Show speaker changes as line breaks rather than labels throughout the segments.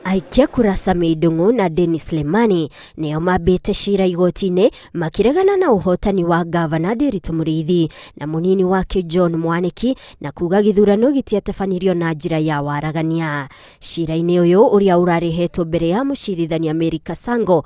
Aikia kura Samidungu na Dennis Lemani neo mabete Ciira igoti-ini makiregana na uhotani wa Governor Nderitu Muriithi na munini wake John Mwaniki na kuga githurano gitiatafanirio na njira ya waragania. Ciira-ini uyu uria urarehetwo mbere ya mucirithania Amerika Sango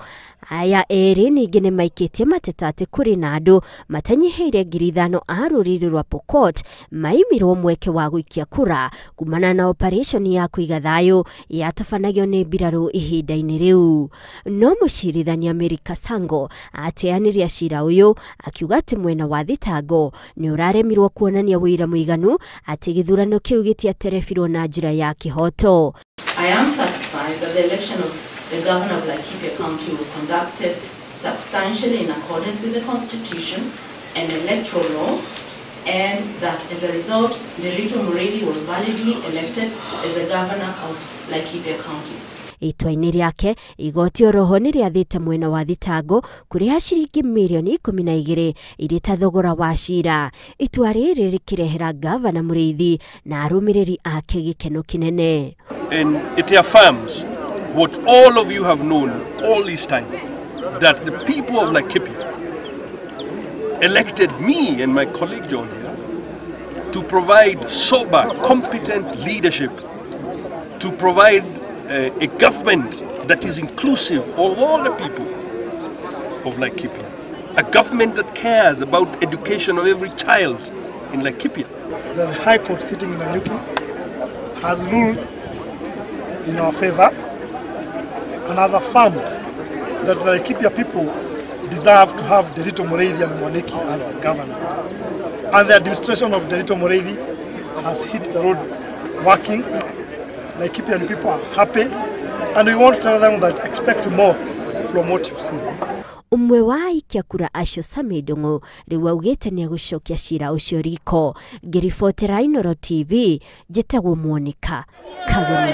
aya eeri ningine maikitie mateta ati kuri na andu matanyiheire ngiri 5 a ruriri rwa Pokot maimirwo mweke wa guikia kura kumana na operation ya kuiga thayu yatafanagio ni mbiraru ihinda-ini riu. No mucirithania Amerika Sango ateaniria ciira uyu akiuga ati mwena wa thitango ni uraremirwo kuonania wira muiganu ati githurano kiu gitiaterefirwo na njira ya kihoto.
I am satisfied that the election of the governor of Laikipia County was conducted substantially in accordance with the Constitution and electoral law, and that as a result, Nderitu Muriithi was validly elected as the governor of Laikipia County.
Itwa-ini riake igoti oroho ni riathite mwena wa thitango kuriha shilingi milioni 12 iri ta thogora wa Ciira. Itua riri rikirehera Governor Muriithi na arumiriri ake gikeno kinene.
And it affirms what all of you have known all this time, that the people of Laikipia elected me and my colleague John here to provide sober, competent leadership, to provide a government that is inclusive of all the people of Laikipia, a government that cares about education of every child in Laikipia.
The High Court sitting in Aikia has ruled in our favor and has affirmed that the Laikipia people deserve to have Nderitu Muriithi and Mwaniki as the governor. And the administration of Nderitu Muriithi has hit the road working. Laikipia people are happy, and we want to tell them that expect more from what you've seen.
Umwe wa aikia kura acio Samidungu riu augite ni agucokia ciira ucio riko. Ngiribotera Inooro TV njitagwo Mwanika Kagoni.